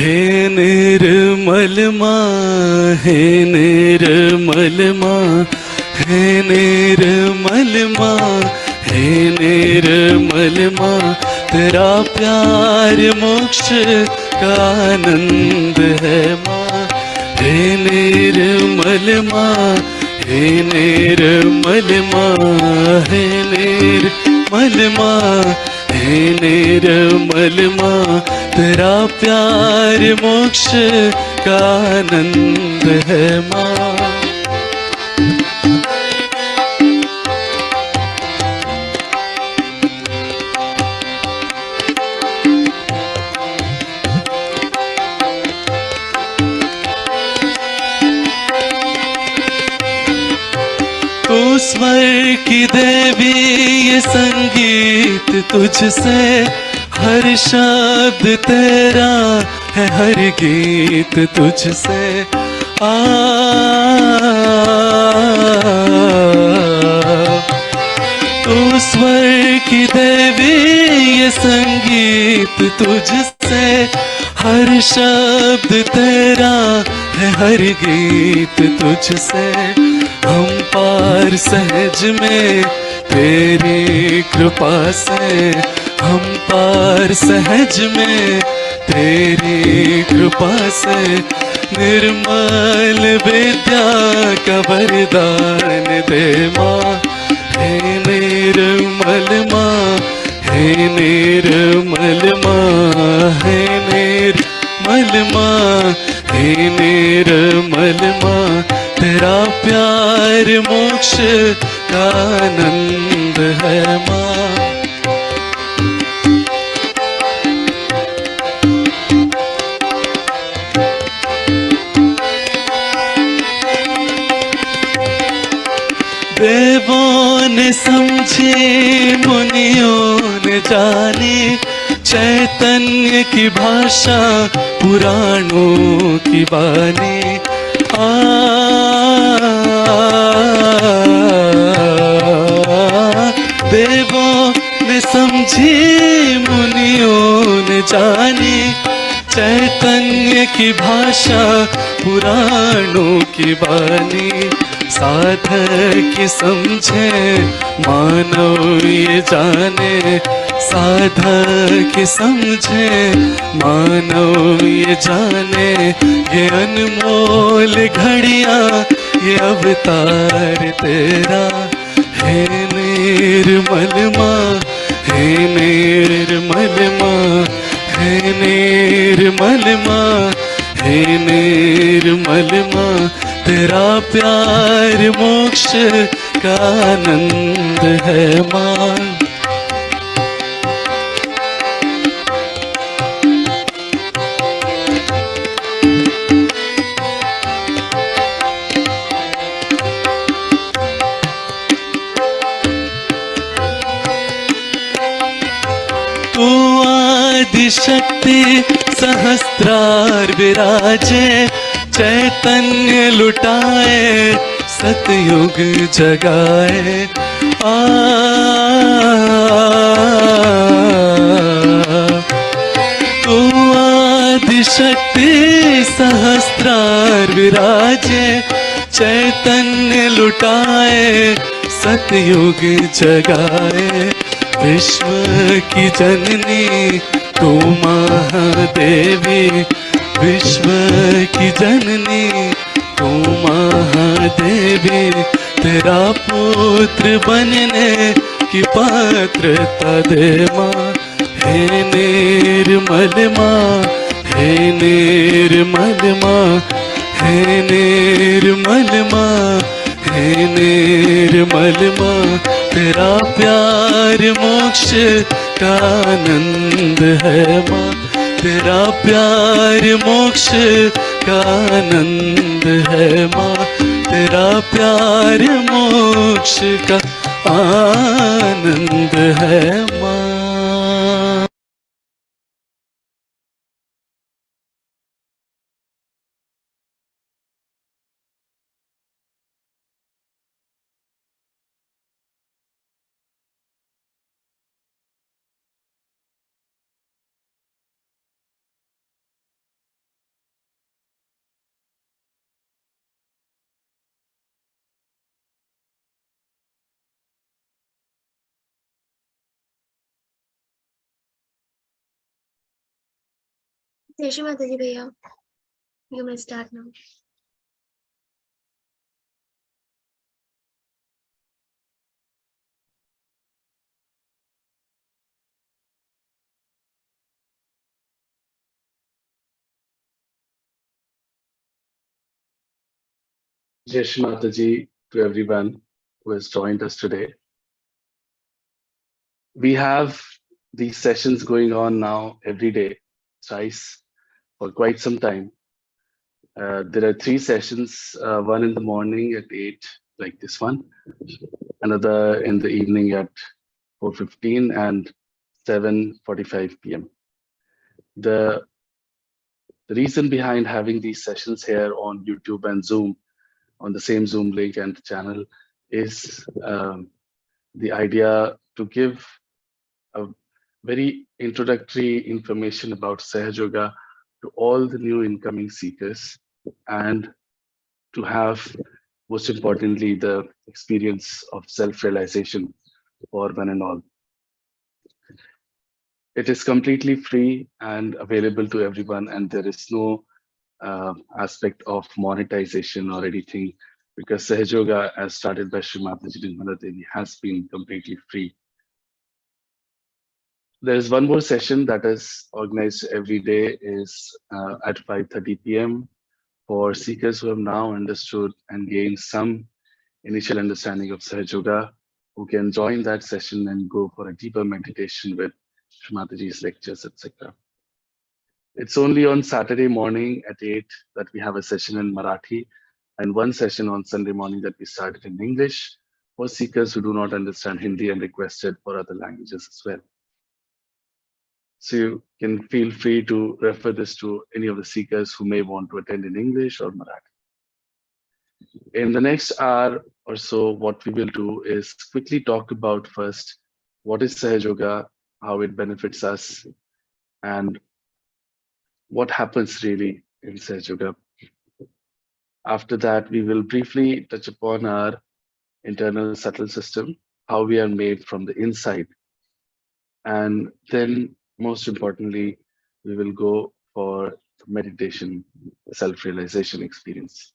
हे निर्मल माँ, हे निर्मल माँ, हे निर्मल माँ, हे निर्मल माँ, तेरा प्यार मोक्ष का आनंद है माँ। हे निर्मल माँ, हे निर्मल माँ, हे निर्मल माँ, हे निर्मल माँ, तेरा प्यार मोक्ष का आनंद है माँ। तू स्वर की देवी, ये संगीत तुझसे, हर शब्द तेरा है, हर गीत तुझसे। तू स्वर की देवी, ये संगीत तुझसे, हर शब्द तेरा है, हर गीत तुझसे। हम पार सहज में तेरी कृपा से, हम पार सहज में तेरी कृपा से, निर्मल विद्या का वरदान दे माँ। हे निर्मल माँ, हे निर्मल माँ, हे निर्मल माँ, हे निर्मल माँ, तेरा प्यार मोक्ष का आनंद है माँ। देवों ने समझे, मुनियों ने जाने, चैतन्य की भाषा पुराणों की बानी। देवों ने समझी, मुनियों ने जानी, चैतन्य की भाषा पुराणों की बानी। साधक समझे, मानव ये जाने, साधक समझे, मानव ये जाने, ये अनमोल घड़ियां, ये अवतार तेरा। हे निर्मल माँ, हे निर्मल माँ, हे निर्मल माँ, हे निर्मल माँ, तेरा प्यार मोक्ष का आनंद है माँ। तू आदि शक्ति सहस्त्रार विराजे, चैतन्य लुटाए, सतयुग जगाए। तू आदि शक्ति सहस्त्रार विराजे, चैतन्य लुटाए, सतयुग जगाए। विश्व की जननी तू महादेवी, विश्व की जननी तू महादेवी, तेरा पुत्र बनने की पात्रता दे माँ। हे निर्मल माँ, हे निर्मल माँ, हे निर्मल माँ, हे निर्मल माँ, तेरा प्यार मोक्ष का आनंद है माँ। तेरा प्यार मोक्ष का आनंद है माँ। तेरा प्यार मोक्ष का आनंद है माँ। Shree Mataji भैया, you may start now. Jai Shri Mataji to everyone who has joined us today. We have these sessions going on now every day, thrice for quite some time. There are three sessions, one in the morning at 8, like this one, another in the evening at 4:15 and 7:45 p.m. The, the reason behind having these sessions here on YouTube and Zoom on the same Zoom link and channel is the idea to give a very introductory information about Sahaja Yoga to all the new incoming seekers and to have, most importantly, the experience of self-realization for one and all. It is completely free and available to everyone, and there is no aspect of monetization or anything because Sahaja Yoga, as started by Shree Mataji Nirmala Devi, has been completely free. There is one more session that is organized every day is at 5:30 p.m. for seekers who have now understood and gained some initial understanding of Sahaja Yoga, who can join that session and go for a deeper meditation with Sri Mataji's lectures, etc. It's only on Saturday morning at 8 that we have a session in Marathi and one session on Sunday morning that we started in English for seekers who do not understand Hindi and requested for other languages as well. So you can feel free to refer this to any of the seekers who may want to attend in English or Marathi. In the next hour or so, what we will do is quickly talk about first what is Sahaja Yoga, how it benefits us, and what happens really in Sahaja Yoga. After that, we will briefly touch upon our internal subtle system, how we are made from the inside. And then, most importantly, we will go for meditation, self-realization experience.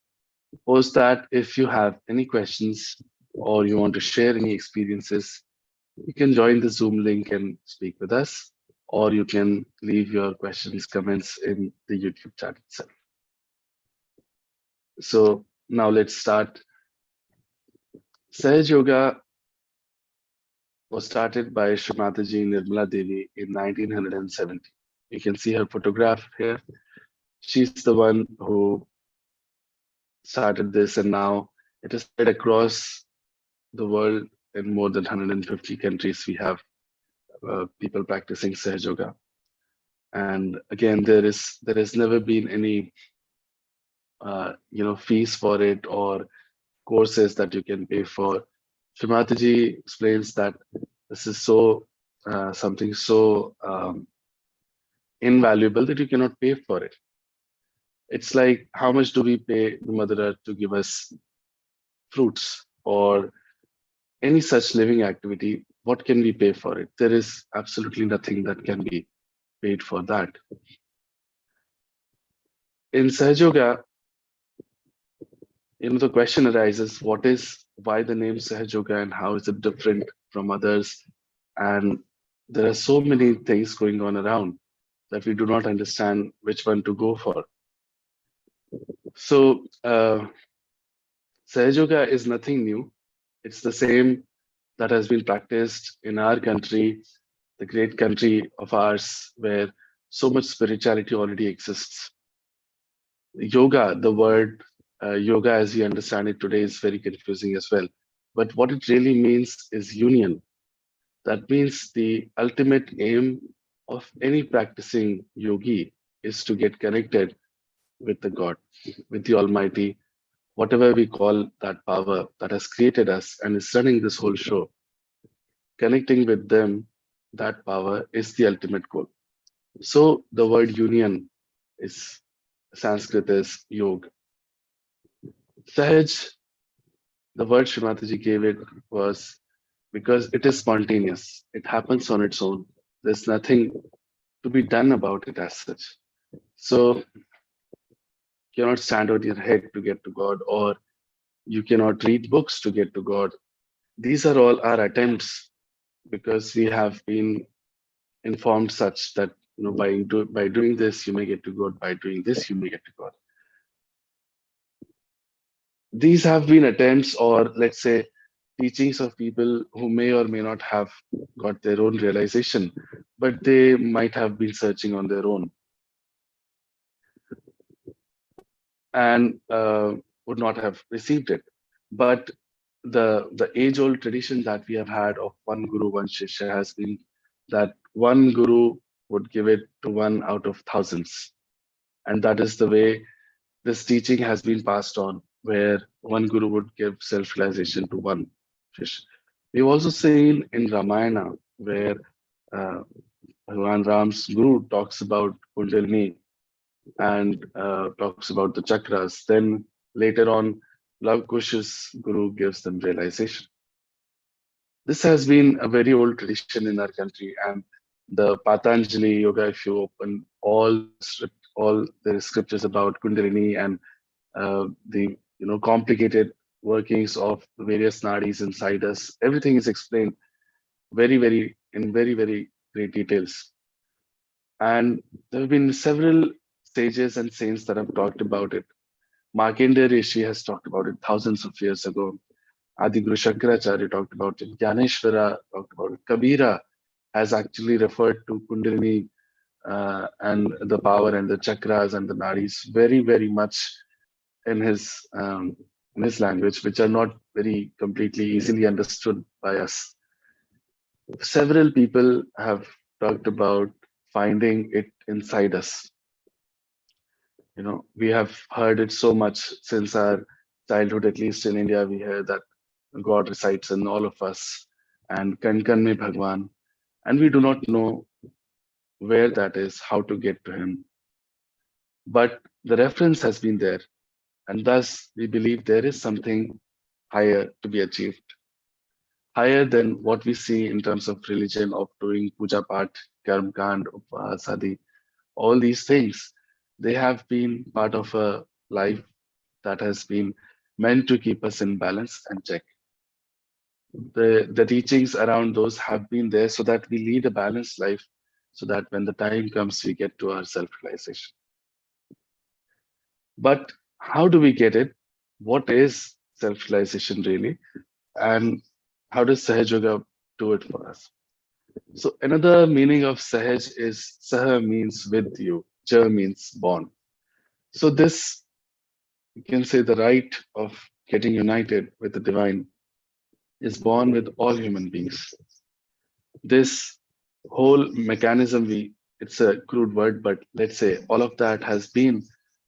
Post that, if you have any questions or you want to share any experiences, you can join the Zoom link and speak with us, or you can leave your questions, comments in the YouTube chat itself. So now let's start. Sahaja Yoga was started by Shree Mataji Nirmala Devi in 1970. You can see her photograph here. She's the one who started this, and now it is spread across the world in more than 150 countries. We have people practicing Sahaja Yoga. And again, there has never been any fees for it or courses that you can pay for. Shree Mataji explains that this is so something so invaluable that you cannot pay for it. It's like, how much do we pay the Mother Earth to give us fruits or any such living activity? What can we pay for it? There is absolutely nothing that can be paid for that. In Sahaja Yoga, the question arises, why the name Sahaja Yoga and how is it different from others? And there are so many things going on around that we do not understand which one to go for. So Sahaja Yoga is nothing new. It's the same that has been practiced in our country, the great country of ours, where so much spirituality already exists. Yoga, the word yoga as we understand it today is very confusing as well. But what it really means is union. That means the ultimate aim of any practicing yogi is to get connected with the God, with the Almighty, whatever we call that power that has created us and is running this whole show. Connecting with them, that power is the ultimate goal. So the word union is Sanskrit is yoga. Sahaj, the word Shree Mataji gave it was because it is spontaneous. It happens on its own. There's nothing to be done about it as such. So you cannot stand on your head to get to God, or you cannot read books to get to God. These are all our attempts because we have been informed such that by doing this you may get to God, by doing this you may get to God. These have been attempts, or let's say teachings of people who may or may not have got their own realization, but they might have been searching on their own and would not have received it. But the age-old tradition that we have had of one guru, one shishya has been that one guru would give it to one out of thousands, and that is the way this teaching has been passed on, where one guru would give self-realization to one shishya. We've also seen in Ramayana where uh, Bhagwan Ram's guru talks about Kundalini and talks about the chakras. Then later on, Love Kush's guru gives them realization. This has been a very old tradition in our country, and the Patanjali Yoga, if you open all the scriptures about Kundalini and the complicated workings of the various nadis inside us, everything is explained very great details. And there have been several sages and saints that have talked about it. Markandeya Rishi has talked about it thousands of years ago. Adi Guru Shankaracharya talked about it. Gyaneshwara talked about it. Kabira has actually referred to Kundalini and the power and the chakras and the nadis very much in his language, which are not very completely easily understood by us. Several people have talked about finding it inside us. We have heard it so much since our childhood, at least in India, we hear that God resides in all of us and Kan Kan Mein Bhagwan. And we do not know where that is, how to get to Him. But the reference has been there. And thus, we believe there is something higher to be achieved, higher than what we see in terms of religion, of doing puja path, karm kand, upvas, adi, all these things. They have been part of a life that has been meant to keep us in balance and check. The teachings around those have been there so that we lead a balanced life, so that when the time comes, we get to our self realization. But how do we get it? What is self realization really? And how does Sahaj Yoga do it for us? So, another meaning of Sahaj is Saha means with you, Ja means born. So, this you can say the right of getting united with the divine is born with all human beings. This whole mechanism, it's a crude word, but let's say all of that has been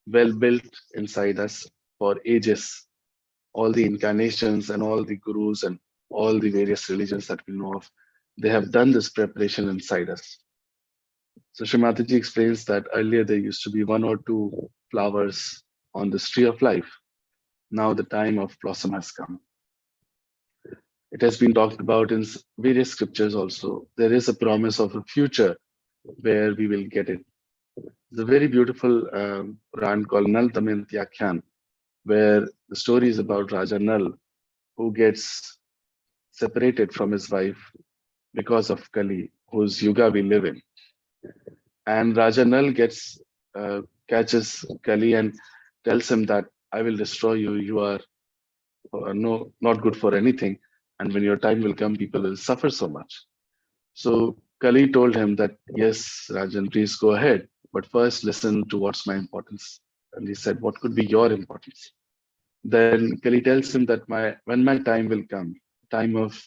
well built inside us for ages. All the incarnations and all the gurus and all the various religions that we know of, they have done this preparation inside us. So Shree Mataji explains that earlier there used to be one or two flowers on this tree of life. Now the time of blossom has come. It has been talked about in various scriptures also. There is a promise of a future where we will get it. There's a very beautiful Puran called Nal Damayanti Akhyan, where the story is about Raja Nal, who gets separated from his wife because of Kali, whose yuga we live in. And Raja Nal catches Kali and tells him that I will destroy you. You are no not good for anything, and when your time will come, people will suffer so much. So Kali told him that, yes, Rajan, please go ahead, but first listen to what's my importance. And he said, what could be your importance? Then Kali tells him that when my time will come, time of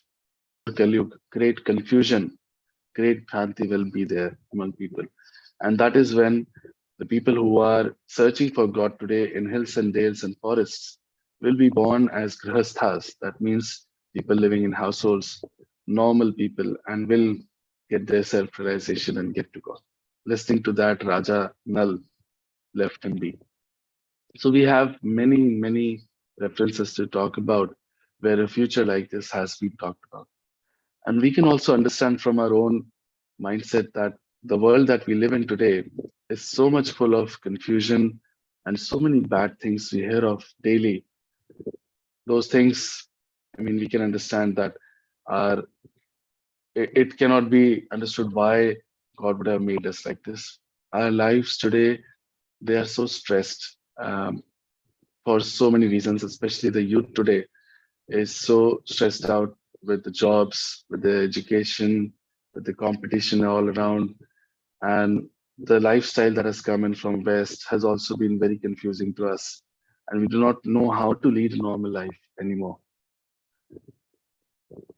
Kali, great confusion, great Bhranti will be there among people. And that is when the people who are searching for God today in hills and dales and forests will be born as grihasthas. That means people living in households, normal people, and will get their self-realization and get to God. Listening to that, Raja Nal left him be. So we have many references to talk about where a future like this has been talked about. And we can also understand from our own mindset that the world that we live in today is so much full of confusion and so many bad things we hear of daily. Those things, I mean, we can understand that are it cannot be understood why God would have made us like this. Our lives today, they are so stressed for so many reasons, especially the youth today is so stressed out with the jobs, with the education, with the competition all around. And the lifestyle that has come in from West has also been very confusing to us. And we do not know how to lead a normal life anymore.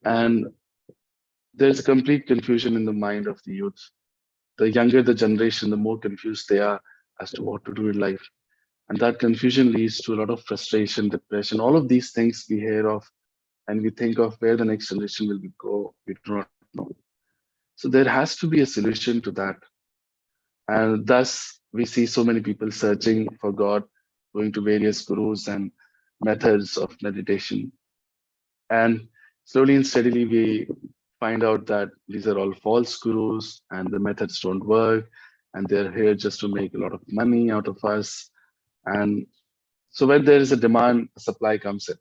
And there's complete confusion in the mind of the youth. The younger the generation, the more confused they are as to what to do in life. And that confusion leads to a lot of frustration, depression, all of these things we hear of and we think of where the next generation will go, we do not know. So there has to be a solution to that. And thus, we see so many people searching for God, going to various gurus and methods of meditation. And slowly and steadily, we find out that these are all false gurus and the methods don't work. And they're here just to make a lot of money out of us. And so when there is a demand, a supply comes in.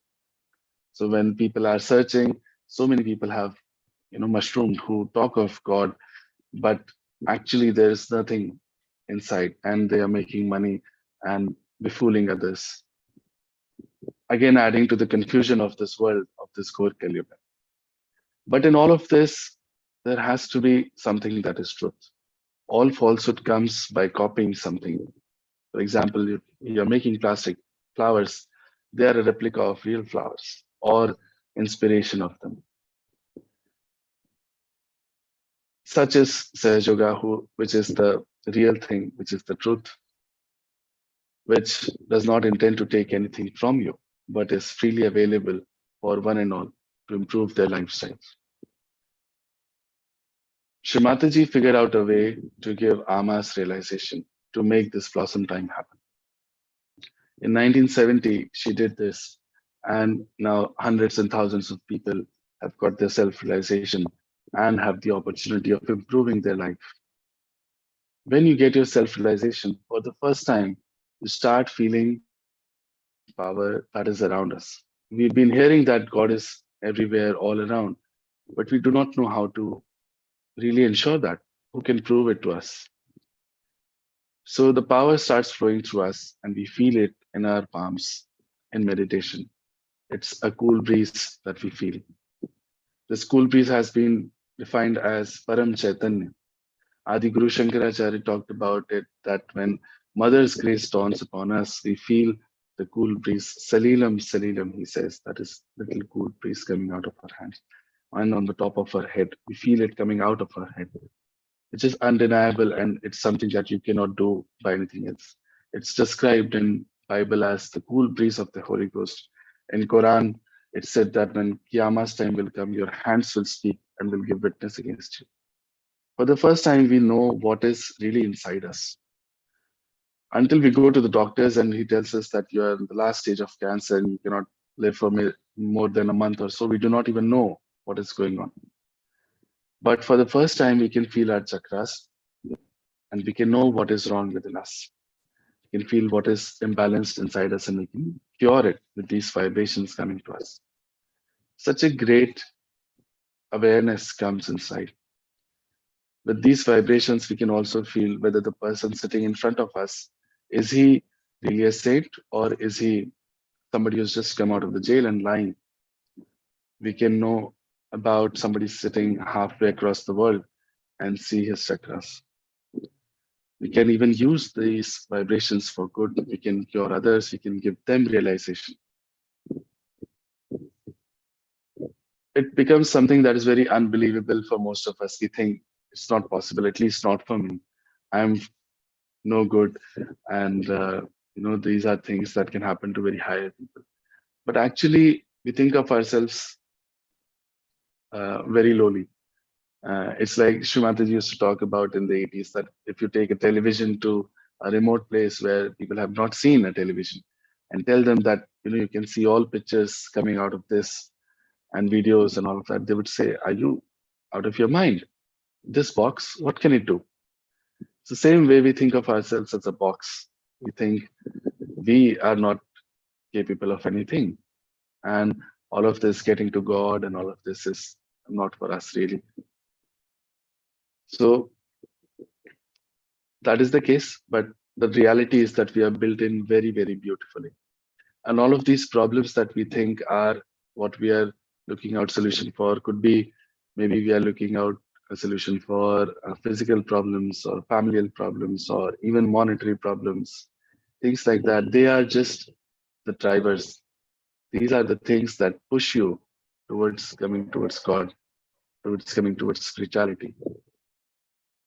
So when people are searching, so many people have, mushroomed who talk of God, but actually there is nothing inside, and they are making money and befooling others. Again, adding to the confusion of this world of this core Kali-yuga. But in all of this, there has to be something that is truth. All falsehood comes by copying something. For example, you're making plastic flowers; they are a replica of real flowers or inspiration of them. Such is Sahaja, which is the real thing, which is the truth, which does not intend to take anything from you, but is freely available for one and all to improve their lifestyles. Shree Mataji figured out a way to give Ama's realization to make this blossom time happen. In 1970, she did this, and now hundreds and thousands of people have got their self realization and have the opportunity of improving their life. When you get your self realization for the first time, you start feeling the power that is around us. We've been hearing that God is everywhere, all around, but we do not know how to really ensure that. Who can prove it to us? So the power starts flowing through us, and we feel it in our palms in meditation. It's a cool breeze that we feel. This cool breeze has been defined as Param Chaitanya. Adi Guru Shankaracharya talked about it that when Mother's grace dawns upon us, we feel the cool breeze. Salilam, Salilam, he says, that is little cool breeze coming out of our hands. And on the top of our head, we feel it coming out of our head. It's just undeniable, and it's something that you cannot do by anything else. It's described in Bible as the cool breeze of the Holy Ghost. In Quran, it said that when Qiyamah's time will come, your hands will speak and will give witness against you. For the first time, we know what is really inside us. Until we go to the doctors and he tells us that you are in the last stage of cancer and you cannot live for more than a month or so, we do not even know what is going on. But for the first time, we can feel our chakras and we can know what is wrong within us. We can feel what is imbalanced inside us and we can cure it with these vibrations coming to us. Such a great awareness comes inside. With these vibrations, we can also feel whether the person sitting in front of us is he really a saint or is he somebody who's just come out of the jail and lying. We can know about somebody sitting halfway across the world and see his chakras. We can even use these vibrations for good. We can cure others. We can give them realization. It becomes something that is very unbelievable for most of us. We think it's not possible, at least not for me. I'm no good, and these are things that can happen to very higher people. But actually, we think of ourselves very lowly. It's like Srimataji used to talk about in the 80s that if you take a television to a remote place where people have not seen a television and tell them that you can see all pictures coming out of this and videos and all of that, they would say, "Are you out of your mind? This box, what can it do?" It's the same way we think of ourselves as a box. We think we are not capable of anything. And all of this getting to God and all of this is not for us really. So that is the case, but the reality is that we are built in very, very beautifully. And all of these problems that we think are what we are looking out solution for could be maybe we are looking out a solution for physical problems or familial problems or even monetary problems, things like that. They are just the drivers. These are the things that push you towards coming towards God, towards coming towards spirituality.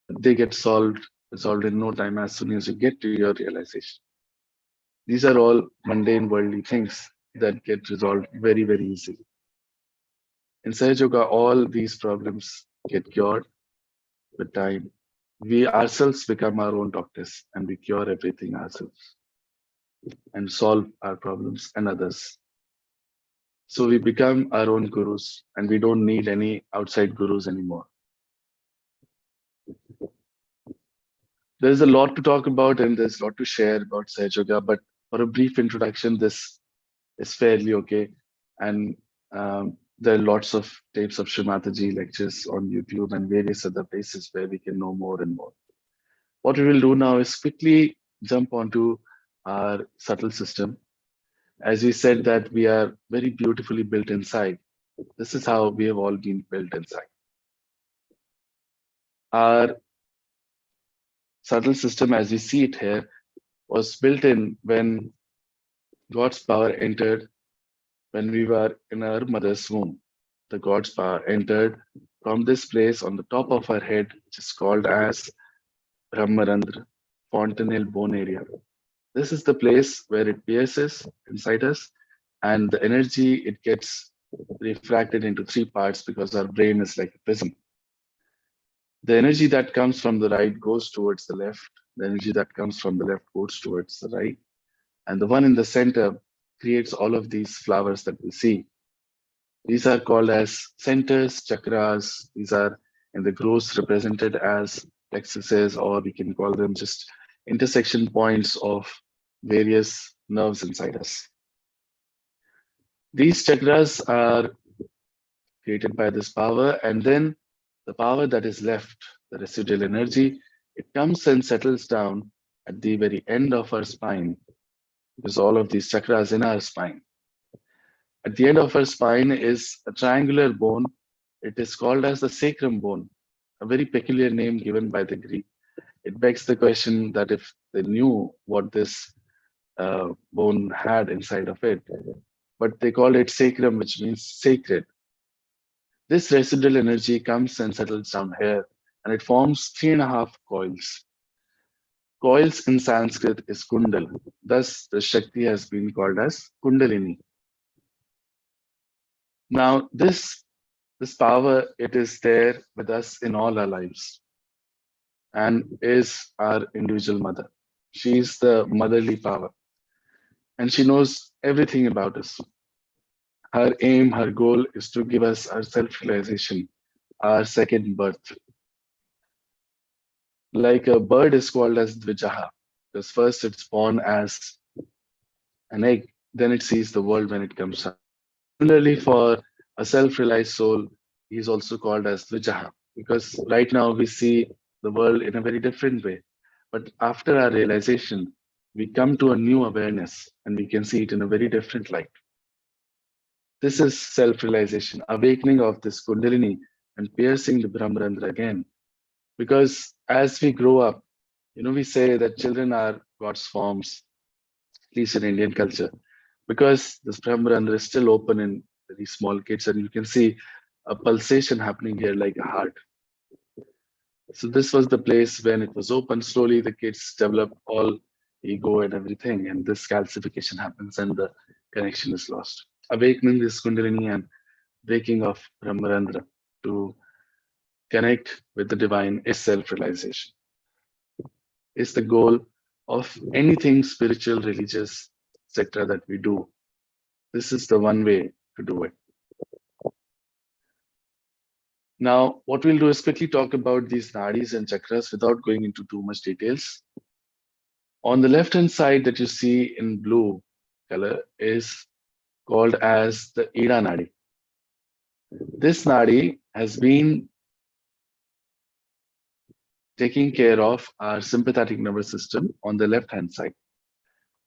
They get resolved in no time as soon as you get to your realization. These are all mundane worldly things that get resolved very, very easily. In Sahaja Yoga, all these problems get cured with time. We ourselves become our own doctors and we cure everything ourselves and solve our problems and others. So we become our own gurus and we don't need any outside gurus anymore. There's a lot to talk about and there's a lot to share about Sahaja Yoga, but for a brief introduction, this is fairly okay. And there are lots of tapes of Shree Mataji lectures on YouTube and various other places where we can know more and more. What we will do now is quickly jump onto our subtle system. As we said that we are very beautifully built inside. This is how we have all been built inside. Our subtle system, as we see it here, was built in when God's power entered when we were in our mother's womb. The God's power entered from this place on the top of our head, which is called as Brahmarandra, fontanel bone area. This is the place where it pierces inside us, and the energy it gets refracted into three parts because our brain is like a prism. The energy that comes from the right goes towards the left. The energy that comes from the left goes towards the right. And the one in the center creates all of these flowers that we see. These are called as centers, chakras. These are in the gross represented as plexuses, or we can call them just intersection points of various nerves inside us. These chakras are created by this power, and then the power that is left, the residual energy, it comes and settles down at the very end of our spine, because all of these chakras in our spine. At the end of our spine is a triangular bone. It is called as the sacrum bone, a very peculiar name given by the Greek. It begs the question that if they knew what this bone had inside of it, but they call it sacrum, which means sacred. This residual energy comes and settles down here, and it forms 3.5 coils. Coils in Sanskrit is kundal. Thus, the Shakti has been called as Kundalini. Now, this power, it is there with us in all our lives and is our individual mother. She is the motherly power and she knows everything about us. Her aim, her goal is to give us our self-realization, our second birth. Like a bird is called as Dvijaha, because first it's born as an egg, then it sees the world when it comes out. Similarly, for a self-realized soul, he is also called as Dvijaha, because right now we see the world in a very different way. But after our realization, we come to a new awareness and we can see it in a very different light. This is self-realization, awakening of this Kundalini and piercing the Brahmarandra again. Because as we grow up, we say that children are God's forms, at least in Indian culture, because this Brahmarandra is still open in very small kids, and you can see a pulsation happening here like a heart. So this was the place when it was open. Slowly, the kids develop all ego and everything, and this calcification happens, and the connection is lost. Awakening this Kundalini and breaking of Brahmarandra to connect with the divine is self-realization. Is the goal of anything spiritual, religious, etc. that we do. This is the one way to do it. Now, what we'll do is quickly talk about these nadis and chakras without going into too much details. On the left hand side that you see in blue color is called as the Ida Nadi. This Nadi has been taking care of our sympathetic nervous system on the left hand side.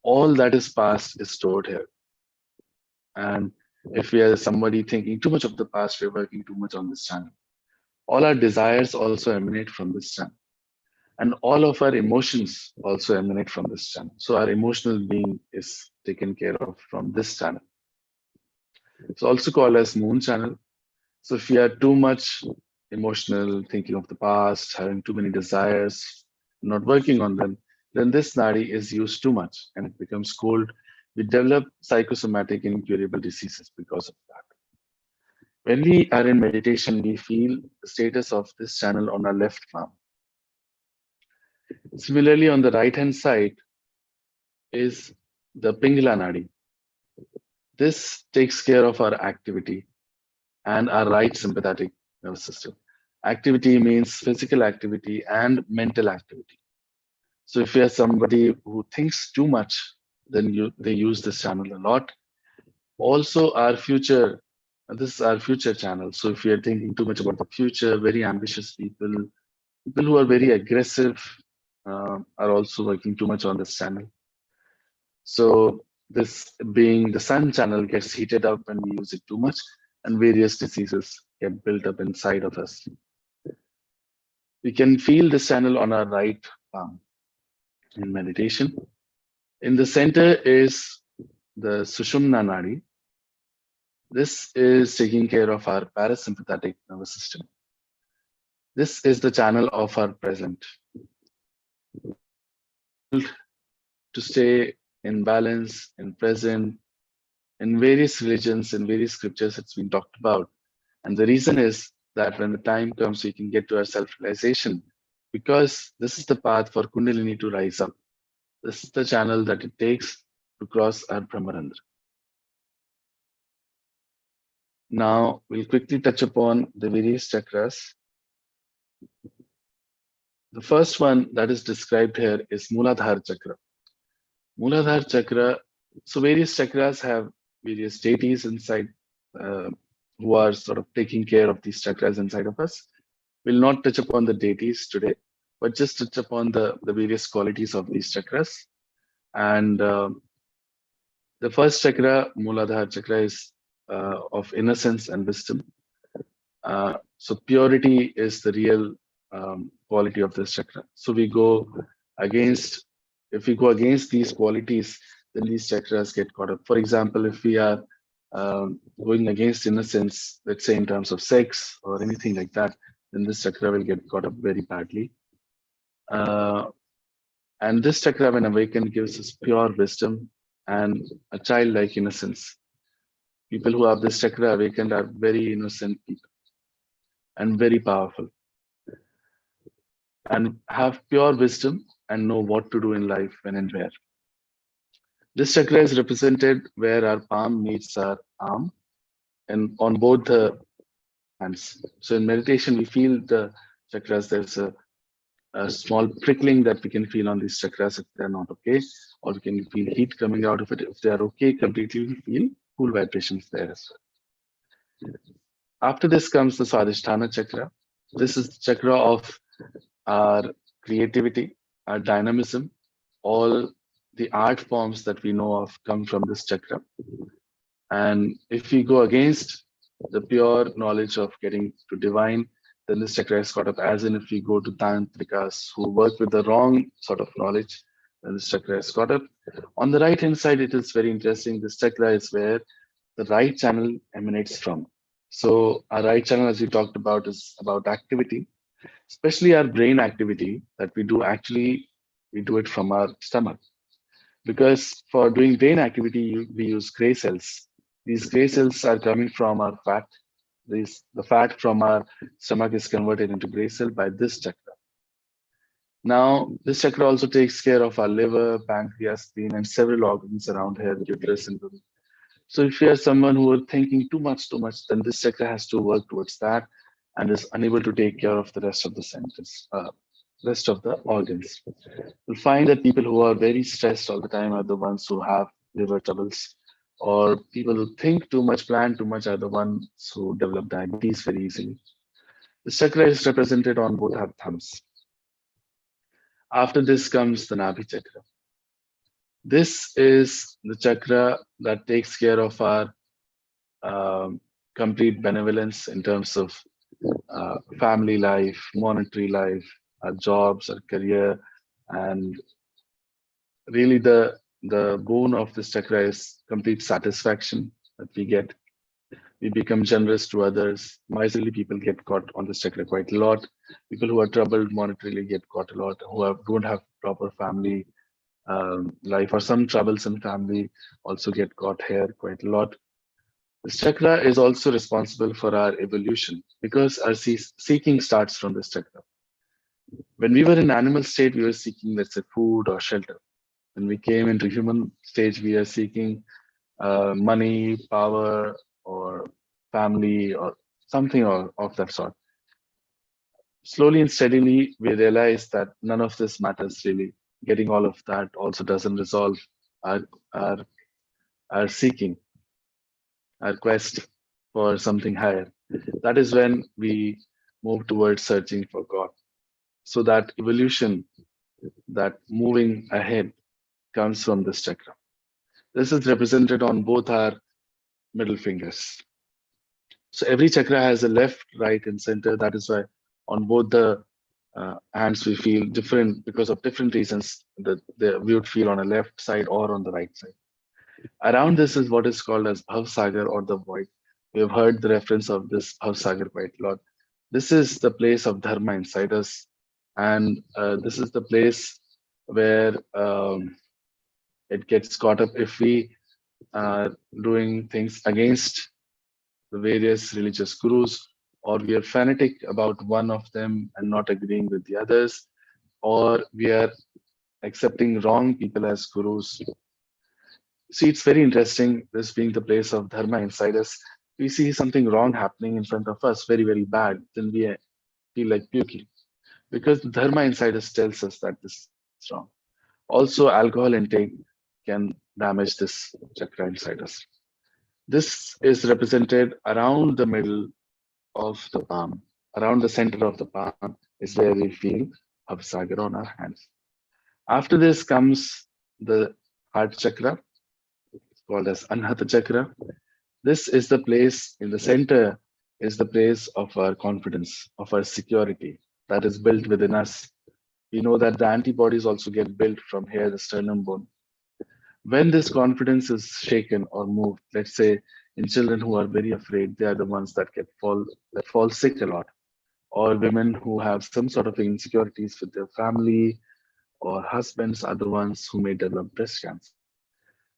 All that is past is stored here. And if we are somebody thinking too much of the past, we're working too much on this channel. All our desires also emanate from this channel. And all of our emotions also emanate from this channel. So our emotional being is taken care of from this channel. It's also called as moon channel. So if we are too much emotional, thinking of the past, having too many desires, not working on them, then this nadi is used too much and it becomes cold. We develop psychosomatic incurable diseases because of that. When we are in meditation, we feel the status of this channel on our left palm. Similarly, on the right hand side is the Pingala Nadi. This takes care of our activity and our right sympathetic nervous system. Activity means physical activity and mental activity. So if you are somebody who thinks too much, then they use this channel a lot. Also, our future, this is our future channel. So if you are thinking too much about the future, very ambitious people, people who are very aggressive are also working too much on this channel. So this being the sun channel gets heated up when we use it too much, and various diseases get built up inside of us. We can feel this channel on our right palm in meditation. In the center is the Sushumna Nadi. This is taking care of our parasympathetic nervous system. This is the channel of our present. To stay in balance, in present, in various religions, in various scriptures, it's been talked about. And the reason is that when the time comes, we can get to our self-realization because this is the path for Kundalini to rise up. This is the channel that it takes to cross our Brahmarandra. Now, we'll quickly touch upon the various chakras. The first one that is described here is Muladhara chakra. Muladhara chakra, so various chakras have various deities inside who are sort of taking care of these chakras inside of us. We'll not touch upon the deities today, but just touch upon the various qualities of these chakras. And the first chakra, Muladhara chakra, is of innocence and wisdom. So purity is the real quality of this chakra. So we go against, if we go against these qualities, then these chakras get caught up. For example, if we are going against innocence, let's say in terms of sex or anything like that, then this chakra will get caught up very badly. And this chakra, when awakened, gives us pure wisdom and a childlike innocence. People who have this chakra awakened are very innocent people and very powerful and have pure wisdom and know what to do in life when and where. This chakra is represented where our palm meets our arm and on both the hands. So in meditation, we feel the chakras. There's a small prickling that we can feel on these chakras if they're not okay, or we can feel heat coming out of it. If they are okay completely, we feel cool vibrations there as well. After this comes the Swadhisthana chakra. This is the chakra of our creativity, our dynamism. All the art forms that we know of come from this chakra. And if we go against the pure knowledge of getting to divine, then this chakra is caught up. As in, if we go to tantrikas who work with the wrong sort of knowledge, then this chakra is caught up. On the right hand side, it is very interesting. This chakra is where the right channel emanates from. So our right channel, as we talked about, is about activity, especially our brain activity that we do. Actually, we do it from our stomach, because for doing brain activity, we use gray cells. These gray cells are coming from our fat. The fat from our stomach is converted into gray cell by this chakra. Now, this chakra also takes care of our liver, pancreas, spleen, and several organs around here, uterus, and womb. So if you are someone who are thinking too much, then this chakra has to work towards that. and is unable to take care of the rest of the sentence, rest of the organs. You'll find that people who are very stressed all the time are the ones who have liver troubles, or people who think too much, plan too much are the ones who develop diabetes very easily. The chakra is represented on both our thumbs. After this comes the Nabhi chakra. This is the chakra that takes care of our complete benevolence in terms of family life, monetary life, our jobs, our career, and really the bone of this chakra is complete satisfaction that we get. We become generous to others. Miserly people get caught on this chakra quite a lot. People who are troubled monetarily get caught a lot. Don't have proper family life or some troubles in family also get caught here quite a lot. This chakra is also responsible for our evolution because our seeking starts from this chakra. When we were in animal state, we were seeking, let's say, food or shelter. When we came into human stage, we are seeking money, power, or family, or something of that sort. Slowly and steadily, we realize that none of this matters really. Getting all of that also doesn't resolve our our, our seeking, our quest for something higher. That is when we move towards searching for God. So that evolution, that moving ahead, comes from this chakra. This is represented on both our middle fingers. So every chakra has a left, right, and center. That is why on both the hands we feel different because of different reasons that we would feel on a left side or on the right side. Around this is what is called as Bhav Sagar or the void. We have heard the reference of this Bhav Sagar quite a lot. This is the place of dharma inside us, and this is the place where it gets caught up if we are doing things against the various religious gurus, or we are fanatic about one of them and not agreeing with the others, or we are accepting wrong people as gurus. See, it's very interesting, this being the place of dharma inside us. We see something wrong happening in front of us, very, very bad, then we feel like puking because the dharma inside us tells us that this is wrong. Also, alcohol intake can damage this chakra inside us. This is represented around the middle of the palm. Around the center of the palm is where we feel Bhavsagar on our hands. After this comes the heart chakra, called as Anhata chakra. This is the place in the center, is the place of our confidence, of our security that is built within us. We know that the antibodies also get built from here, the sternum bone. When this confidence is shaken or moved, let's say in children who are very afraid, they are the ones that fall sick a lot, or women who have some sort of insecurities with their family or husbands are the ones who may develop breast cancer.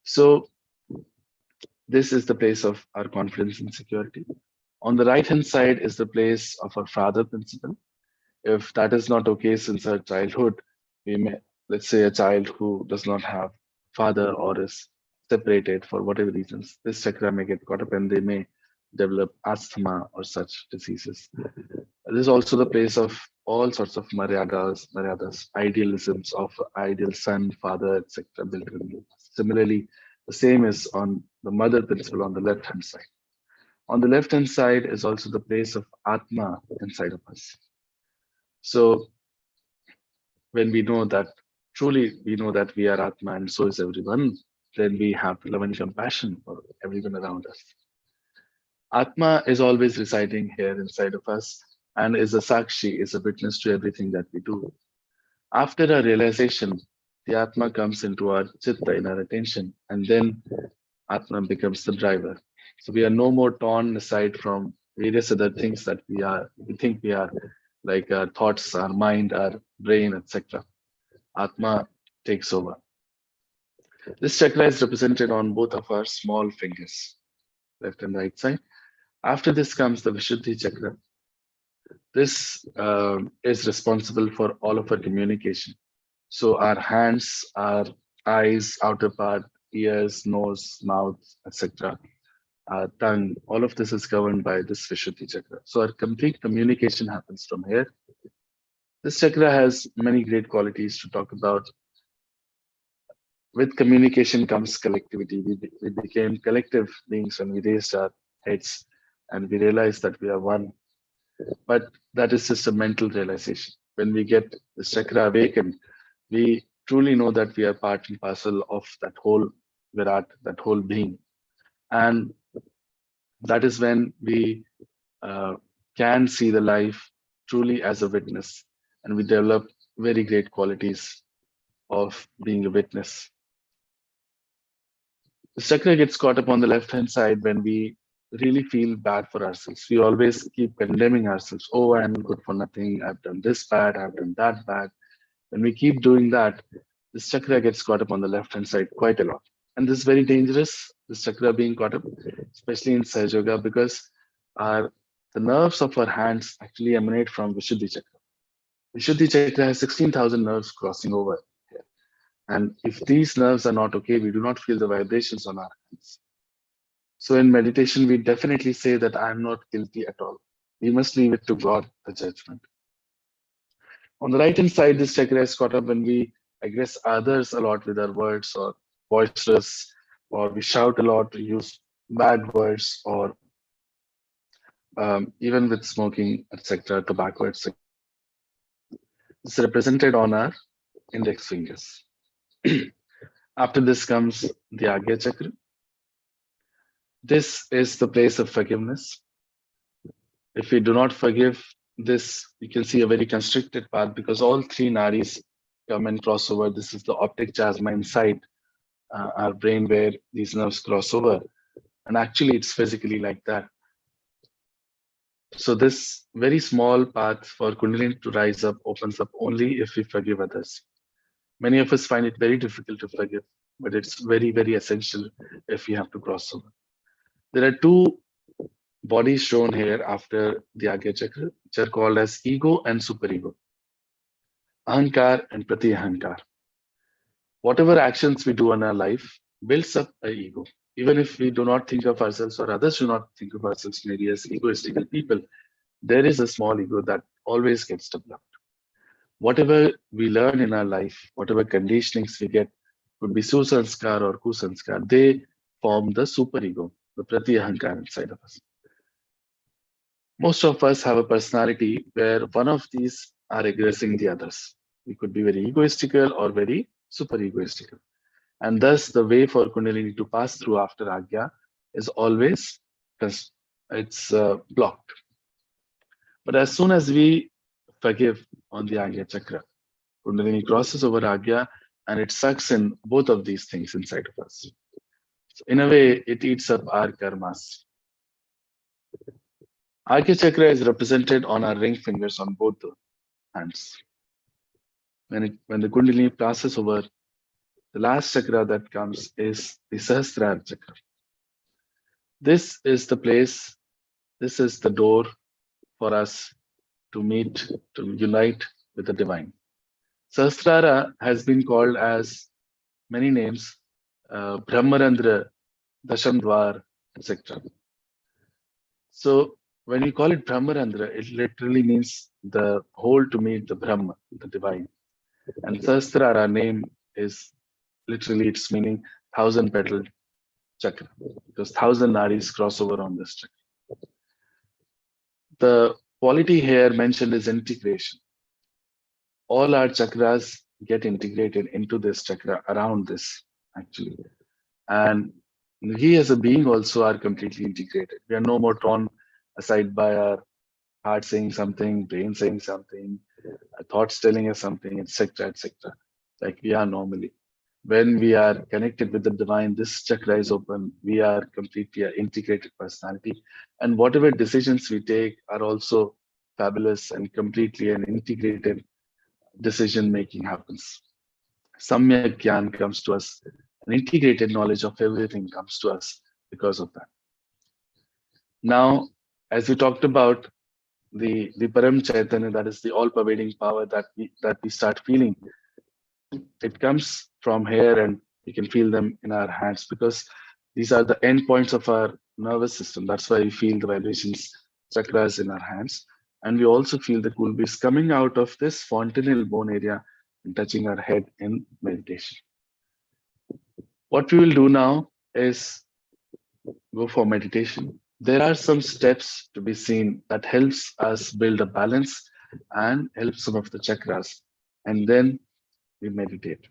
So this is the place of our confidence and security. On the right hand side is the place of our father principle. If that is not okay since our childhood, we may, let's say, a child who does not have father or is separated for whatever reasons, this chakra may get caught up and they may develop asthma or such diseases. This is also the place of all sorts of maryadas, idealisms of ideal son, father, etc. built in. Similarly, the same is on the mother principle on the left hand side. On the left hand side is also the place of Atma inside of us. So when we know that truly we know that we are Atma and so is everyone, then we have love and compassion for everyone around us. Atma is always residing here inside of us and is a sakshi, is a witness to everything that we do. After a realization, the Atma comes into our chitta, in our attention, and then Atma becomes the driver. So we are no more torn aside from various other things that we think we are, like our thoughts, our mind, our brain, etc. Atma takes over. This chakra is represented on both of our small fingers, left and right side. After this comes the Vishuddhi chakra. This is responsible for all of our communication. So our hands, our eyes, outer part, ears, nose, mouth, etc. our tongue, all of this is governed by this Vishuddhi chakra. So our complete communication happens from here. This chakra has many great qualities to talk about. With communication comes collectivity. We became collective beings when we raised our heads and we realized that we are one. But that is just a mental realization. When we get this chakra awakened, we truly know that we are part and parcel of that whole Virat, that whole being. And that is when we uh, can see the life truly as a witness. And we develop very great qualities of being a witness. The chakra gets caught up on the left hand side when we really feel bad for ourselves. We always keep condemning ourselves. Oh, I'm good for nothing. I've done this bad. I've done that bad. When we keep doing that, this chakra gets caught up on the left hand side quite a lot. And this is very dangerous, this chakra being caught up, especially in Sahaja because our the nerves of our hands actually emanate from Vishuddhi chakra. Vishuddhi chakra has 16,000 nerves crossing over here. And if these nerves are not okay, we do not feel the vibrations on our hands. So in meditation, we definitely say that I am not guilty at all. We must leave it to God, the judgment. On the right hand side, this chakra is caught up when we aggress others a lot with our words or boisterous, or we shout a lot, we use bad words, or even with smoking, etc., tobacco, etc. It's represented on our index fingers. After this comes the Agya chakra. This is the place of forgiveness. If we do not forgive this, you can see a very constricted path because all three nadis come and cross over. This is the optic chiasma inside our brain where these nerves cross over. And actually, it's physically like that. So, this very small path for Kundalini to rise up opens up only if we forgive others. Many of us find it very difficult to forgive, but it's very, very essential if we have to cross over. There are two bodies shown here after the Agya Chakra, which are called as ego and superego, Ahankar and Prati-Ahankar. Whatever actions we do in our life builds up a ego. Even if we do not think of ourselves or others do not think of ourselves maybe as egoistical people, there is a small ego that always gets developed. Whatever we learn in our life, whatever conditionings we get, could be susanskar or kusanskar, they form the superego, the Prati-Ahankar inside of us. Most of us have a personality where one of these are aggressing the others. We could be very egoistical or very super egoistical. And thus, the way for Kundalini to pass through after Agya is always it's blocked. But as soon as we forgive on the Agya chakra, Kundalini crosses over Agya and it sucks in both of these things inside of us. So in a way, it eats up our karmas. Agya chakra is represented on our ring fingers on both the hands. When the Kundalini passes over, the last chakra that comes is the Sahasrara chakra. This is the place, this is the door for us to meet, to unite with the divine. Sahasrara has been called as many names, Brahmarandra, Dashamdvar, etc. So when we call it Brahmarandra, it literally means the hole to meet the Brahma, the divine. And Sahasrara name is literally its meaning thousand petaled chakra, because thousand nadis cross over on this chakra. The quality here mentioned is integration. All our chakras get integrated into this chakra around this, actually. And we as a being also are completely integrated. We are no more torn aside by our heart saying something, brain saying something, our thoughts telling us something, etc., etc., like we are normally. When we are connected with the divine, this chakra is open. We are completely an integrated personality. And whatever decisions we take are also fabulous and completely an integrated decision making happens. Samyak Gyan comes to us, an integrated knowledge of everything comes to us because of that. Now, as we talked about the Param Chaitanya, that is the all-pervading power that we start feeling, it comes from here and we can feel them in our hands because These are the endpoints of our nervous system. That's why we feel the vibrations, chakras in our hands. And we also feel the cool breeze coming out of this fontanel bone area and touching our head in meditation. What we will do now is go for meditation. There are some steps to be seen that helps us build a balance and help some of the chakras. And then we meditate.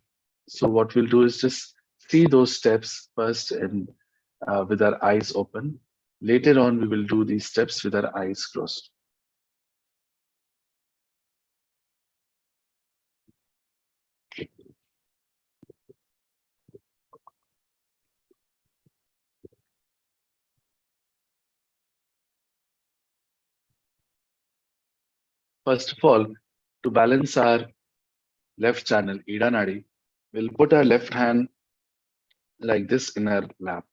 So what we'll do is just see those steps first and with our eyes open. Later on, we will do these steps with our eyes closed. First of all, to balance our left channel, Ida Nadi, we'll put our left hand like this in our lap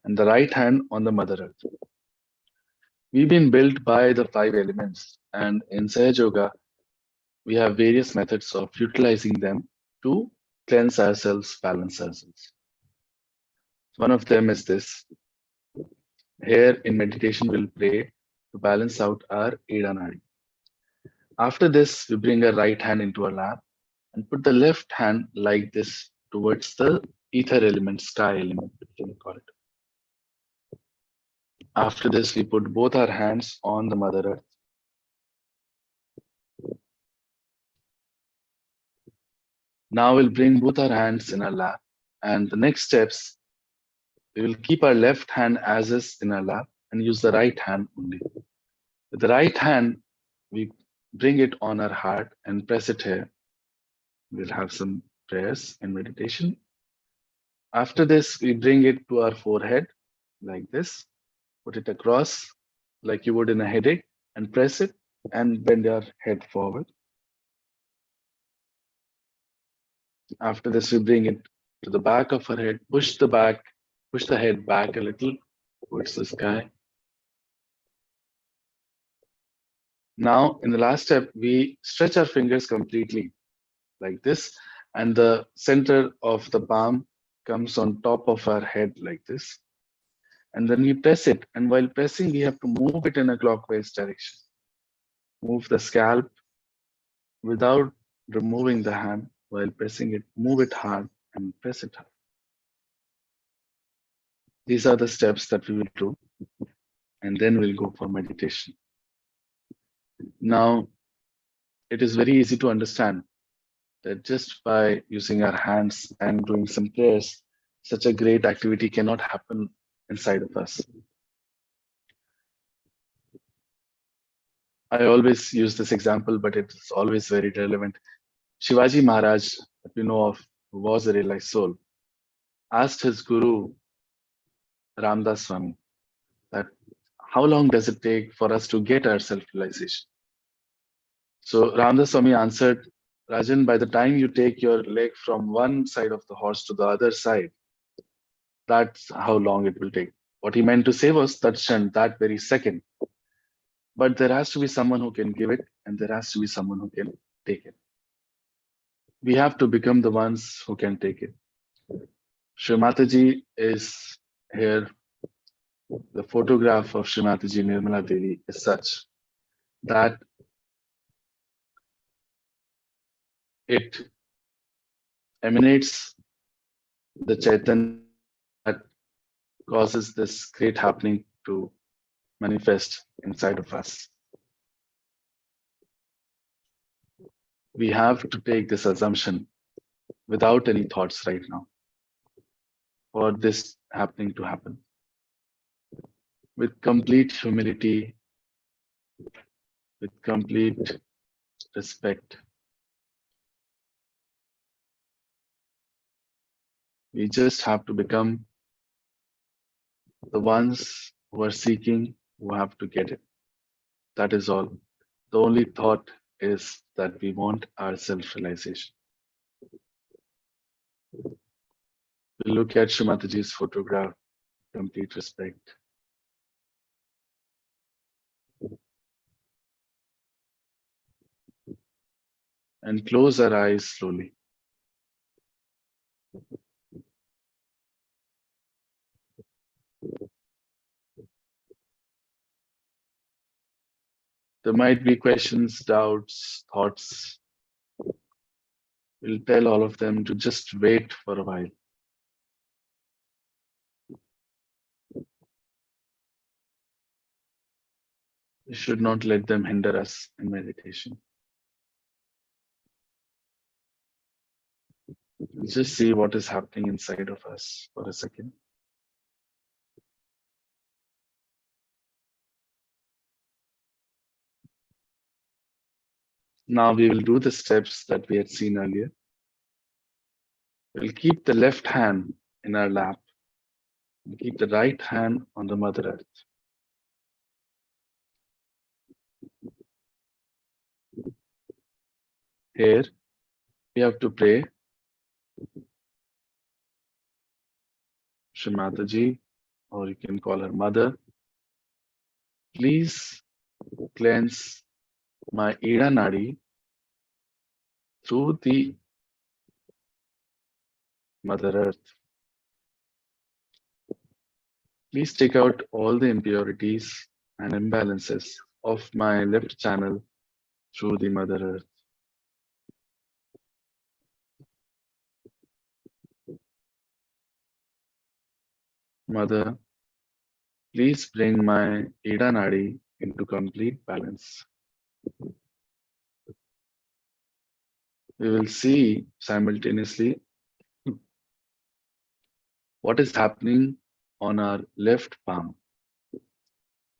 and the right hand on the Mother Earth. We've been built by the five elements, and in Sahaja Yoga, we have various methods of utilizing them to cleanse ourselves, balance ourselves. One of them is this. Here in meditation, we'll pray to balance out our Ida Nadi. After this, we bring our right hand into our lap and put the left hand like this towards the ether element, sky element, you can call it. After this, we put both our hands on the Mother Earth. Now we'll bring both our hands in our lap. And the next steps, we will keep our left hand as is in our lap and use the right hand only. With the right hand, we bring it on our heart and press it here. We'll have some prayers and meditation. After this, we bring it to our forehead like this, put it across like you would in a headache and press it and bend your head forward. After this, we bring it to the back of our head, push the head back a little towards the sky. Now, in the last step, we stretch our fingers completely like this, and the center of the palm comes on top of our head like this. And then we press it, and while pressing, we have to move it in a clockwise direction. Move the scalp without removing the hand while pressing it. Move it hard and press it hard. These are the steps that we will do, and then we'll go for meditation. Now, it is very easy to understand that just by using our hands and doing some prayers, such a great activity cannot happen inside of us. I always use this example, but it's always very relevant. Shivaji Maharaj, that we know of, who was a realized soul, asked his guru, Ramdas Swami, that how long does it take for us to get our self-realization? So Ramdas Swami answered, Rajan, by the time you take your leg from one side of the horse to the other side, that's how long it will take. What he meant to say was that very second. But there has to be someone who can give it, and there has to be someone who can take it. We have to become the ones who can take it. Shree Mataji is here. The photograph of Shree Mataji Nirmala Devi is such that it emanates the Chaitanya that causes this great happening to manifest inside of us. We have to take this assumption without any thoughts right now for this happening to happen. With complete humility, with complete respect, we just have to become the ones who are seeking, who have to get it. That is all. The only thought is that we want our self-realization. We look at Shree Mataji's photograph, complete respect. And close our eyes slowly. There might be questions, doubts, thoughts. We'll tell all of them to just wait for a while. We should not let them hinder us in meditation. Just see what is happening inside of us for a second. Now we will do the steps that we had seen earlier. We'll keep the left hand in our lap and keep the right hand on the Mother Earth. Here, we have to pray Shree Mataji, or you can call her Mother. Please cleanse my Ida Nadi through the Mother Earth. Please take out all the impurities and imbalances of my left channel through the Mother Earth. Mother, please bring my Ida Nadi into complete balance. We will see simultaneously what is happening on our left palm.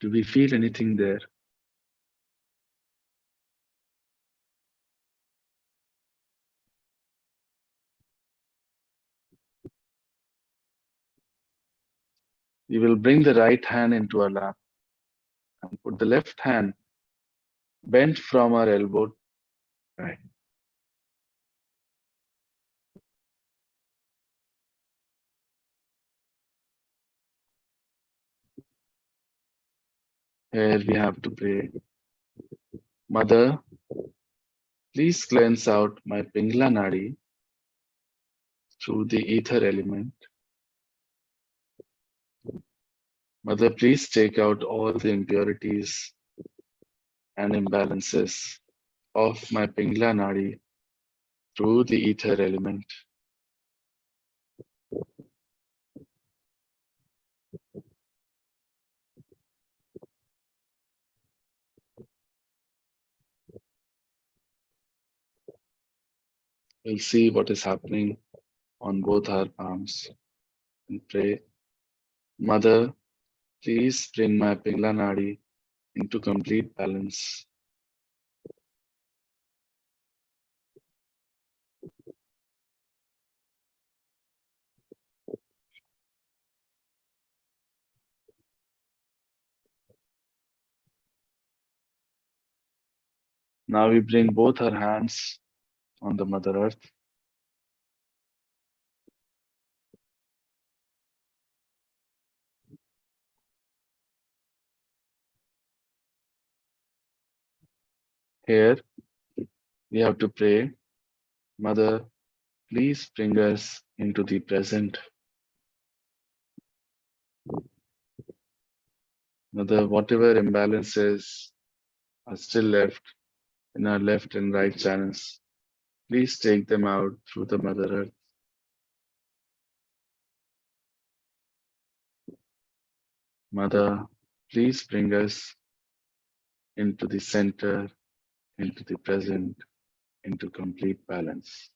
Do we feel anything there? We will bring the right hand into our lap and put the left hand bent from our elbow. Right. Here we have to pray. Mother, please cleanse out my Pingla Nadi through the ether element. Mother, please take out all the impurities and imbalances of my Pingla Nadi through the ether element. We'll see what is happening on both our palms and pray. Mother, please bring my Pingla Nadi into complete balance. Now we bring both our hands on the Mother Earth. Here we have to pray, Mother, please bring us into the present. Mother, whatever imbalances are still left in our left and right channels, please take them out through the Mother Earth. Mother, please bring us into the center, into the present, into complete balance.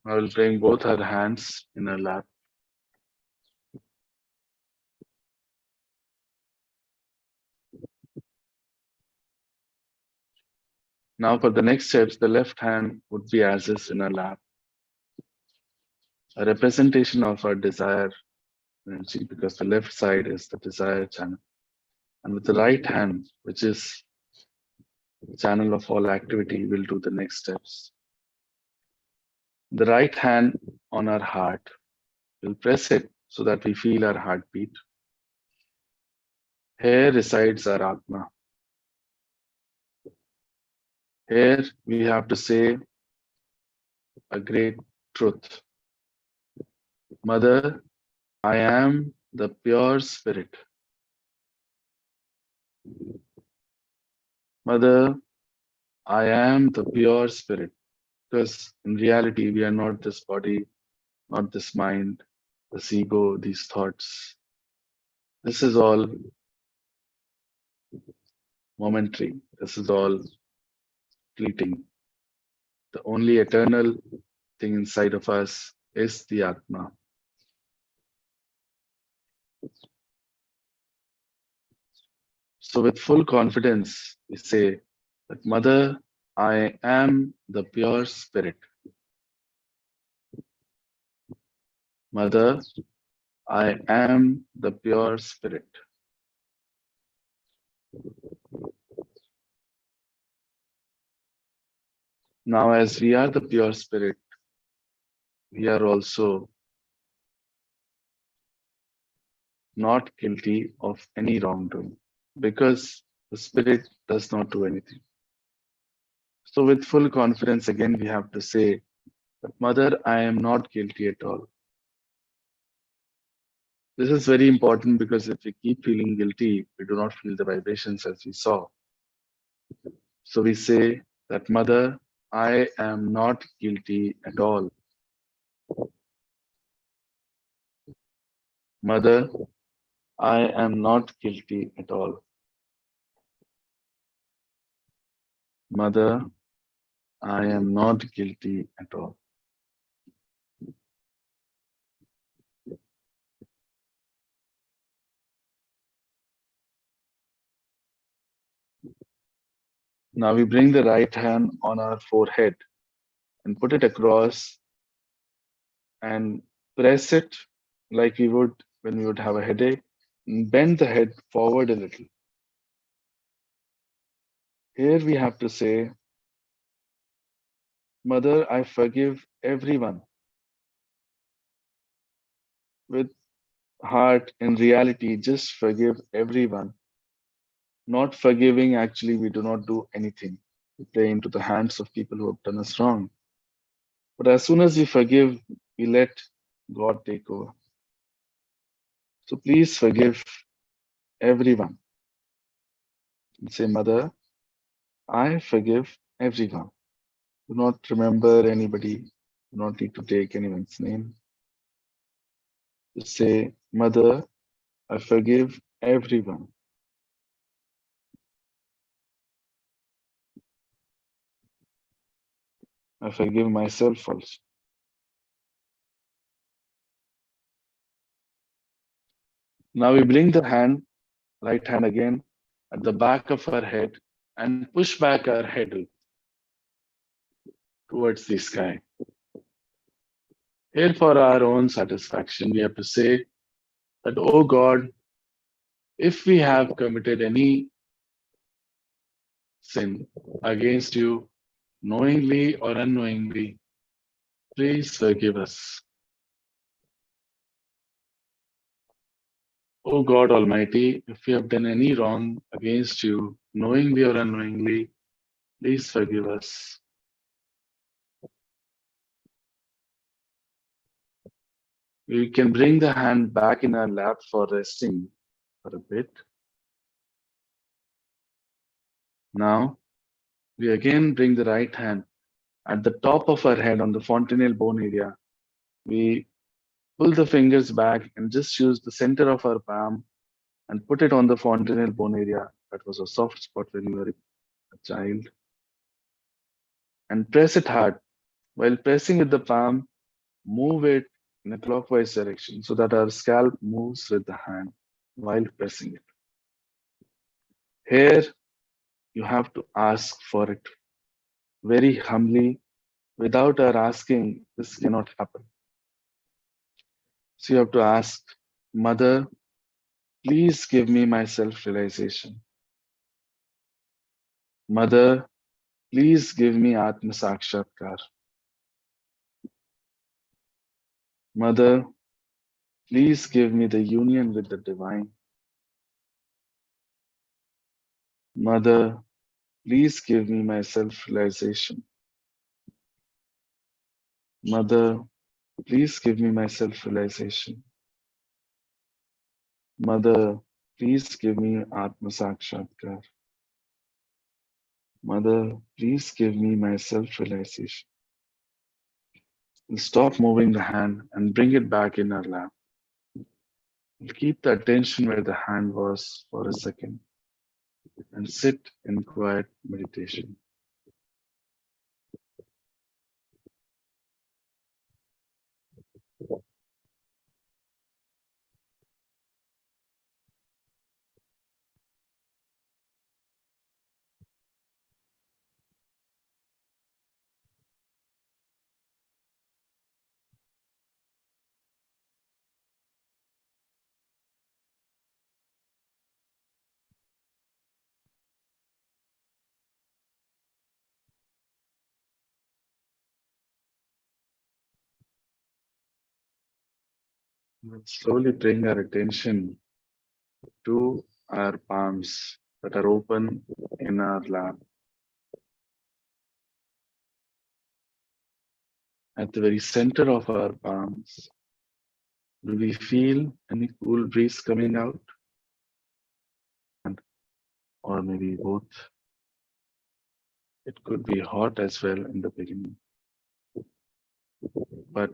I will bring both our hands in our lap. Now for the next steps, the left hand would be as is in our lap, a representation of our desire energy, because the left side is the desire channel. And with the right hand, which is the channel of all activity, we'll do the next steps. The right hand on our heart, We'll press it so that we feel our heartbeat. Here resides our Atma. Here we have to say a great truth. Mother, I am the pure spirit. Mother, I am the pure spirit. Because in reality, we are not this body, not this mind, this ego, these thoughts. This is all momentary. This is all fleeting. The only eternal thing inside of us is the Atma. So, with full confidence, we say that Mother, I am the pure spirit. Mother, I am the pure spirit. Now, as we are the pure spirit, we are also not guilty of any wrongdoing because the spirit does not do anything. So, with full confidence, again, we have to say that Mother, I am not guilty at all. This is very important because if we keep feeling guilty, we do not feel the vibrations as we saw. So we say that, Mother, I am not guilty at all. Mother, I am not guilty at all. Mother, I am not guilty at all. Now we bring the right hand on our forehead and put it across and press it like we would when we would have a headache. And bend the head forward a little. Here we have to say, Mother, I forgive everyone. With heart, in reality, just forgive everyone. Not forgiving, actually, we do not do anything. We play into the hands of people who have done us wrong. But as soon as we forgive, we let God take over. So please forgive everyone. And say, Mother, I forgive everyone. Do not remember anybody. Do not need to take anyone's name. Just say, Mother, I forgive everyone. I forgive myself also. Now we bring the hand, right hand again, at the back of our head and push back our head towards the sky. Here, for our own satisfaction, we have to say that, oh God, if we have committed any sin against you, knowingly or unknowingly, please forgive us. O God Almighty, if we have done any wrong against you, knowingly or unknowingly, please forgive us. We can bring the hand back in our lap for resting for a bit. Now, we again bring the right hand at the top of our head on the fontanelle bone area. We pull the fingers back and just use the center of our palm and put it on the fontanelle bone area. That was a soft spot when you were a child. And press it hard. While pressing with the palm, move it in a clockwise direction so that our scalp moves with the hand while pressing it. Here, you have to ask for it very humbly. Without our asking, this cannot happen. So you have to ask, Mother, please give me my self realization. Mother, please give me Atma Sakshatkar. Mother, Please give me the union with the divine. Mother, please give me my self-realization. Mother, please give me my self-realization. Mother, please give me Atma Sakshatkar. Mother, please give me my self-realization. We'll stop moving the hand and bring it back in our lap. We'll keep the attention where the hand was for a second and sit in quiet meditation. We'll slowly bring our attention to our palms that are open in our lap. At the very center of our palms, do we feel any cool breeze coming out? Or maybe both. It could be hot as well in the beginning, but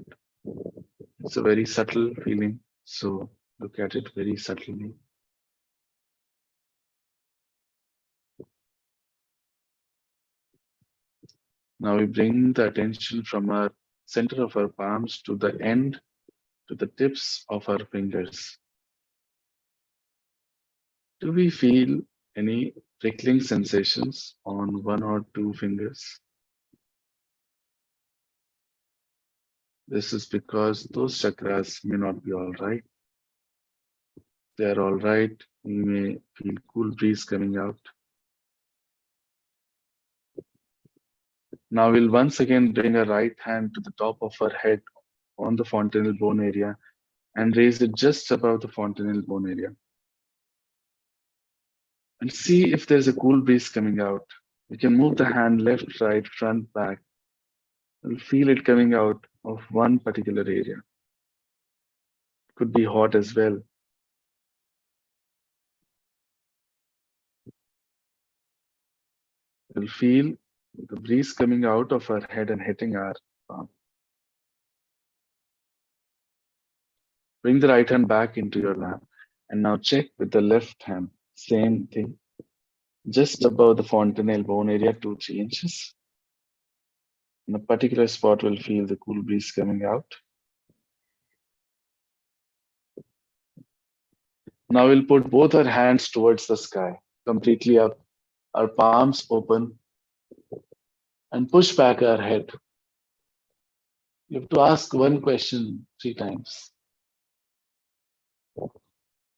it's a very subtle feeling. So look at it very subtly. Now we bring the attention from our center of our palms to the end, to the tips of our fingers. Do we feel any prickling sensations on one or two fingers? This is because those chakras may not be all right. They are all right. We may feel cool breeze coming out. Now we'll once again bring our right hand to the top of our head on the fontanel bone area and raise it just above the fontanel bone area. And see if there's a cool breeze coming out. We can move the hand left, right, front, back. We'll feel it coming out of one particular area. It could be hot as well. We'll feel the breeze coming out of our head and hitting our palm. Bring the right hand back into your lap and now check with the left hand. Same thing. Just above the fontanel bone area, 2-3 inches. In a particular spot, we'll feel the cool breeze coming out. Now we'll put both our hands towards the sky, completely up, our palms open, and push back our head. You have to ask one question 3 times.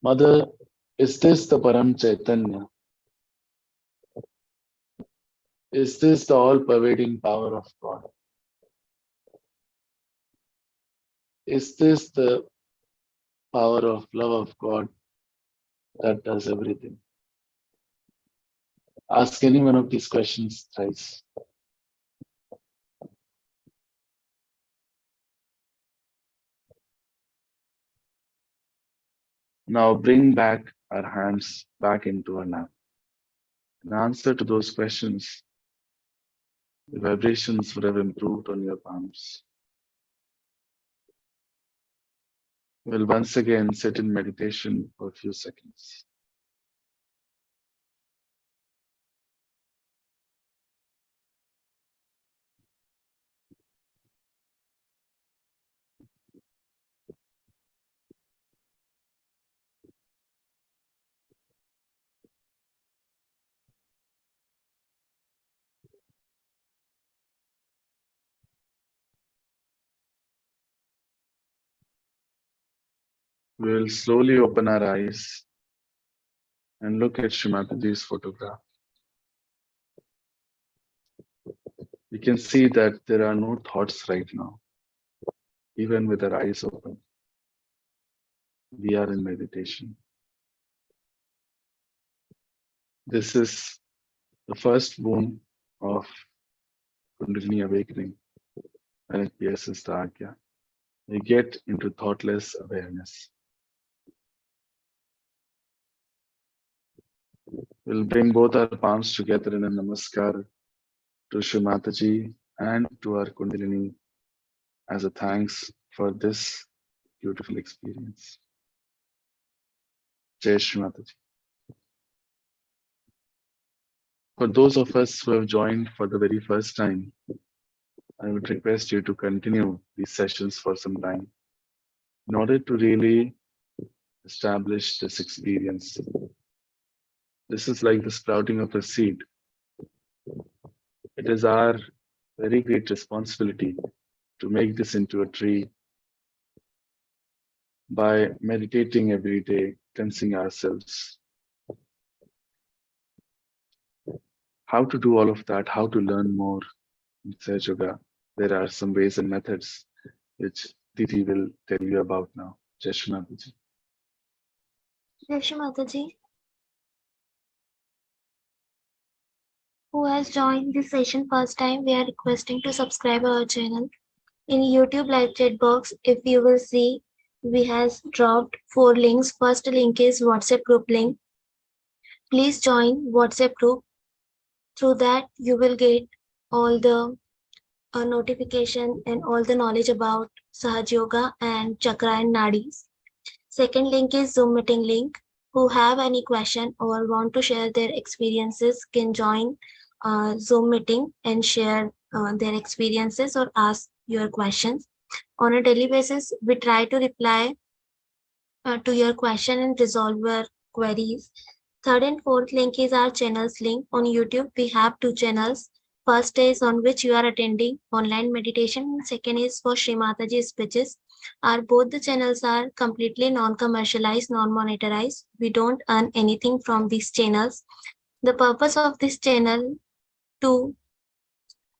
Mother, is this the Param Chaitanya? Is this the all-pervading power of God? Is this the power of love of God that does everything? Ask any one of these questions thrice. Now bring back our hands back into our lap. In answer to those questions, the vibrations would have improved on your palms. We'll once again sit in meditation for a few seconds. We'll slowly open our eyes and look at Shree Mataji's photograph. We can see that there are no thoughts right now, even with our eyes open. we are in meditation. This is the first boon of Kundalini awakening when it pierces the Agya. We get into thoughtless awareness. We'll bring both our palms together in a namaskar to Shree Mataji and to our Kundalini as a thanks for this beautiful experience. Jai Shree Mataji. For those of us who have joined for the very first time, I would request you to continue these sessions for some time in order to really establish this experience. This is like the sprouting of a seed. It is our very great responsibility to make this into a tree by meditating every day, cleansing ourselves. How to do all of that, how to learn more in Sahaja Yoga, there are some ways and methods which Didi will tell you about now. Jai Shri Mataji. Jai Shri Mataji. Who has joined this session first time, we are requesting to subscribe our channel. In YouTube live chat box, if you will see, we has dropped 4 links. First link is WhatsApp group link. Please join WhatsApp group. Through that, you will get all the notification and all the knowledge about Sahaja Yoga and Chakra and Nadis. Second link is Zoom meeting link. Who have any question or want to share their experiences can join Zoom meeting and share their experiences or ask your questions. On a daily basis, we try to reply to your question and resolve your queries. Third and fourth link is our channels link. On YouTube, we have 2 channels. First is on which you are attending online meditation. Second is for Shree Mataji speeches. Our both the channels are completely non-commercialized, non-monetized. We don't earn anything from these channels. The purpose of this channel to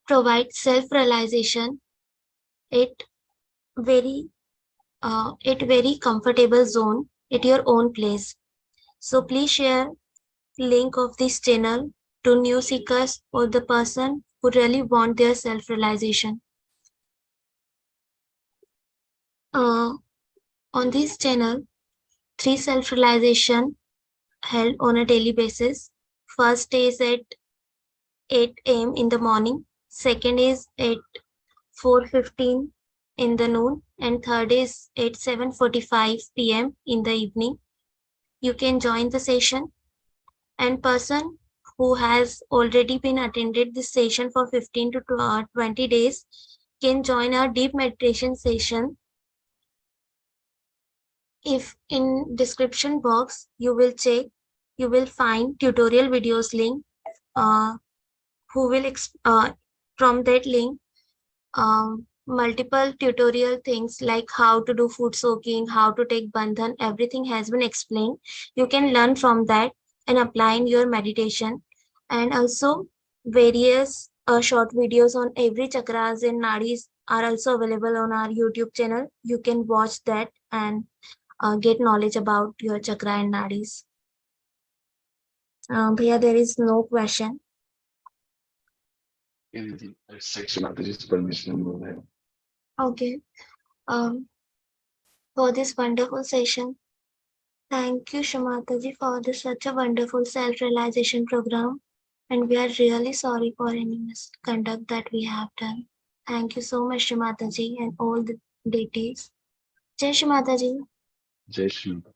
provide self-realization at very comfortable zone at your own place. So please share link of this channel to new seekers or the person who really want their self-realization. On this channel, 3 self-realization held on a daily basis. First is at 8 a.m. in the morning. Second is at 4:15 in the noon. And third is at 7:45 p.m. in the evening. You can join the session. And person who has already been attended this session for 15 to 20 days can join our deep meditation session. If in description box you will check, you will find tutorial videos link. Who will from that link multiple tutorial things like how to do food soaking, how to take bandhan, everything has been explained. You can learn from that and apply in your meditation. And also various short videos on every chakras and nadis are also available on our YouTube channel. You can watch that and get knowledge about your chakra and nadis. Bhaiya, there is no question. Anything? Jai Shri Mataji's permission. Go ahead. Okay. For this wonderful session, thank you, Shree Mataji, for such a wonderful self-realization program. And we are really sorry for any misconduct that we have done. Thank you so much, Shree Mataji, and all the deities. Jai Shree Mataji. Jai Shri Mataji.